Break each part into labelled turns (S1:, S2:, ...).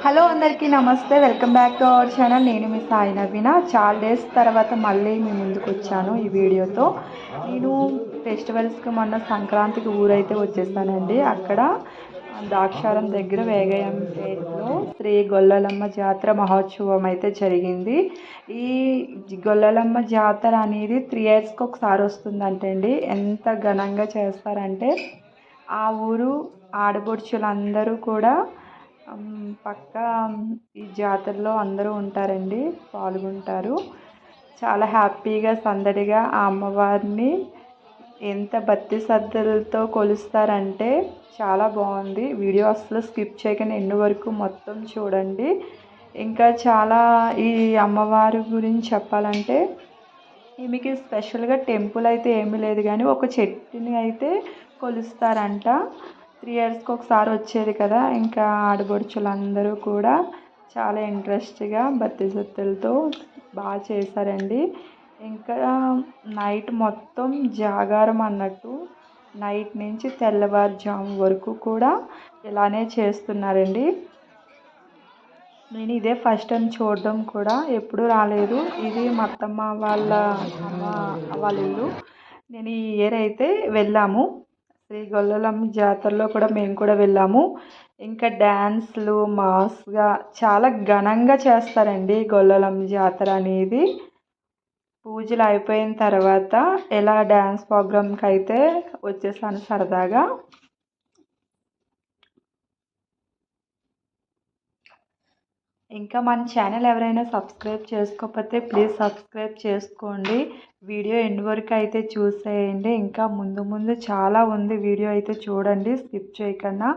S1: Hello అందరికీ నమస్తే. Welcome back to our channel. నేను మీ సాయి నవీన. చాలా డేస్ తర్వాత మళ్ళీ మీ ముందుకు వచ్చాను ఈ వీడియోతో. నేను ఫెస్టివల్స్కి మొన్న సంక్రాంతికి ఊరైతే వచ్చేసానండి. అక్కడ ద్రాక్షారం దగ్గర వేగయంపేటలో శ్రీ గొల్లలమ్మ జాతర మహోత్సవం అయితే జరిగింది. ఈ గొల్లలమ్మ జాతర అనేది 3 ఇయర్స్కి ఒకసారి వస్తుందంటండి. ఎంత ఘనంగా చేస్తారంటే ఆ ఊరు ఆడపడుచులందరూ కూడా పక్కా ఈ జాతరలో అందరూ ఉంటారండి, పాల్గొంటారు. చాలా హ్యాపీగా సందడిగా ఆ అమ్మవారిని ఎంత భక్తి శ్రద్ధలతో కొలుస్తారంటే చాలా బాగుంది. వీడియో అసలు స్కిప్ చేయకుండా ఎండ్ వరకు మొత్తం చూడండి. ఇంకా చాలా ఈ అమ్మవారి గురించి చెప్పాలంటే ఈమెకి స్పెషల్గా టెంపుల్ అయితే ఏమీ లేదు, కానీ ఒక చెట్టుని అయితే కొలుస్తారంట. 3 ఇయర్స్కి ఒకసారి వచ్చేది కదా. ఇంకా ఆడపడుచులందరూ కూడా చాలా ఇంట్రెస్ట్గా భక్తి శ్రద్ధలతో బాగా చేశారండి. ఇంకా నైట్ మొత్తం జాగారం అన్నట్టు నైట్ నుంచి తెల్లవారుజాము వరకు కూడా ఇలానే చేస్తున్నారండి. నేను ఇదే ఫస్ట్ టైం చూడడం కూడా, ఎప్పుడూ రాలేదు. ఇది మా అత్తమ్మ వాళ్ళ ఇల్లు. నేను ఈ ఇయర్ అయితే వెళ్ళాము. శ్రీ గొల్లలమ్మ జాతరలో కూడా మేము కూడా వెళ్ళాము. ఇంకా డ్యాన్స్లు మాస్గా చాలా ఘనంగా చేస్తారండి గొల్లలమ్మ జాతర అనేది. పూజలు అయిపోయిన తర్వాత ఎలా డ్యాన్స్ ప్రోగ్రామ్కి అయితే వచ్చేసాను సరదాగా. ఇంకా మన ఛానల్ ఎవరైనా సబ్స్క్రైబ్ చేసుకోకపోతే ప్లీజ్ సబ్స్క్రైబ్ చేసుకోండి. వీడియో ఎండ్ వరకు అయితే చూసేయండి. ఇంకా ముందు ముందు చాలా ఉంది, వీడియో అయితే చూడండి స్కిప్ చేయకుండా.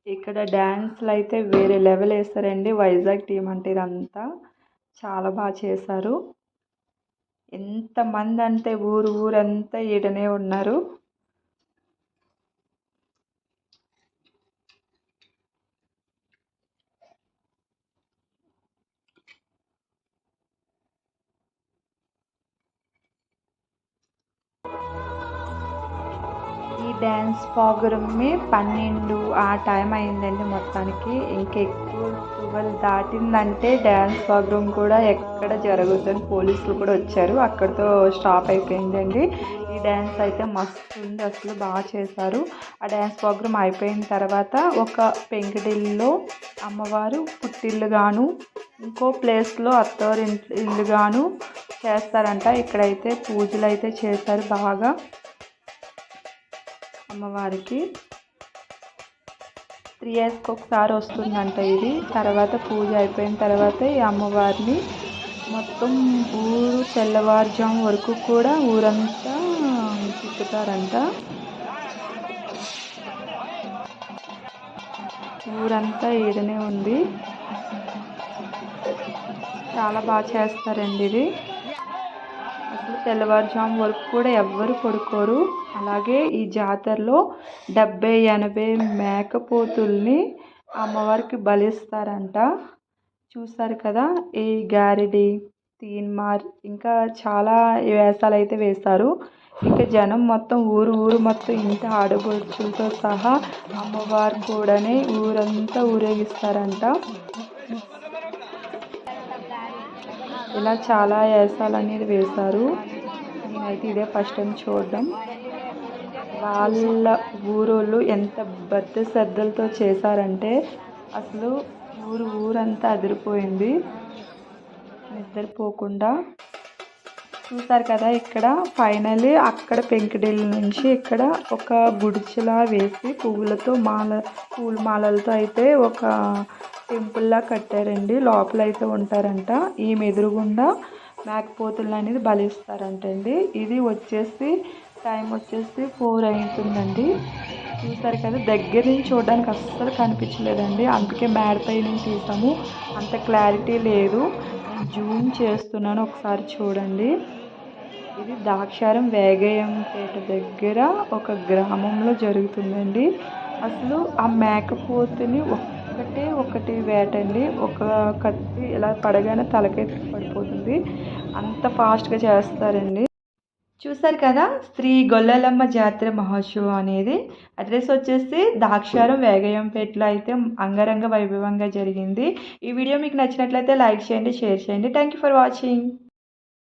S1: ఇక్కడ డ్యాన్స్లు అయితే వేరే లెవెల్ వేస్తారండి. వైజాగ్ టీం అంటే ఇదంతా చాలా బాగా చేశారు. ఎంతమంది అంటే ఊరంతా ఈడనే ఉన్నారు. ఈ డ్యాన్స్ ప్రోగ్రామ్ని 12 ఆ టైం అయిందండి మొత్తానికి. ఇంకెక్కువ 12 దాటిందంటే డ్యాన్స్ ప్రోగ్రామ్ కూడా ఎక్కడ జరుగుతుంది, పోలీసులు కూడా వచ్చారు. అక్కడితో స్టాప్ అయిపోయిందండి. ఈ డ్యాన్స్ అయితే మస్తు ఉంది, అసలు బాగా చేశారు. ఆ డ్యాన్స్ ప్రోగ్రామ్ అయిపోయిన తర్వాత ఒక పెంకుటిల్లులో అమ్మవారు పుట్టిల్లుగాను, ఇంకో ప్లేస్లో అత్తవారి ఇల్లుగాను చేస్తారంట. ఇక్కడైతే పూజలు అయితే చేశారు బాగా అమ్మవారికి. 3 ఇయర్స్కి ఒకసారి వస్తుందంట ఇది. తర్వాత పూజ అయిపోయిన తర్వాత ఈ అమ్మవారిని మొత్తం ఊరు తెల్లవారుజాము వరకు కూడా ఊరంతా తిప్పుతారంట. ఊరంతా ఈడనే ఉంది. చాలా బాగా చేస్తారండి ఇది. అసలు తెల్లవారుజాము వరకు కూడా ఎవ్వరు పడుకోరు. అలాగే ఈ జాతరలో 70-80 మేకపోతుల్ని అమ్మవారికి బలిస్తారంట. చూస్తారు కదా, ఈ గారిడి, తీన్మార్, ఇంకా చాలా వేషాలు అయితే వేస్తారు. ఇంకా జనం మొత్తం ఊరు మొత్తం ఇంటి ఆడపడుచులతో సహా అమ్మవారు కూడానే ఊరంతా ఊరేగిస్తారంట. ఇలా చాలా వేషాలు అనేది వేశారు. నేనైతే ఇదే ఫస్ట్ టైం చూడడం. వాళ్ళ ఊరోళ్ళు ఎంత భక్తి శ్రద్ధలతో చేశారంటే అసలు ఊరంతా అదిరిపోయింది నిద్రపోకుండా. చూసారు కదా, ఇక్కడ ఫైనల్లీ అక్కడ పెంకుటిల్లు నుంచి ఇక్కడ ఒక గుడిచెలా వేసి పూల మాలలతో అయితే ఒక టెంపుల్లా కట్టారండి. లోపల అయితే ఉంటారంట. ఈ ఎదురుగుండా మేకపోతులు అనేది బలిస్తారంటండి. ఇది వచ్చేసి టైం వచ్చేసి 4 అవుతుందండి. చూసారు కదా, దగ్గర నుంచి చూడడానికి అస్సలు కనిపించలేదండి. అందుకే మేడపై నుంచి తీసాము, అంత క్లారిటీ లేదు. నేను జూమ్ చేస్తున్నాను, ఒకసారి చూడండి. ఇది ద్రాక్షారం వేగయంపేట దగ్గర ఒక గ్రామంలో జరుగుతుందండి. అసలు ఆ మేకపోతుని ఒకటి వేటండి. ఒక కత్తి ఇలా పడగానే తలకైతే పడిపోతుంది, అంత ఫాస్ట్గా చేస్తారండి. చూసారు కదా శ్రీ గొల్లలమ్మ జాతర మహోత్సవం అనేది. అడ్రస్ వచ్చేసి ద్రాక్షారం వేగయంపేటలో అయితే అంగరంగ వైభవంగా జరిగింది. ఈ వీడియో మీకు నచ్చినట్లయితే లైక్ చేయండి, షేర్ చేయండి. Thank you for watching.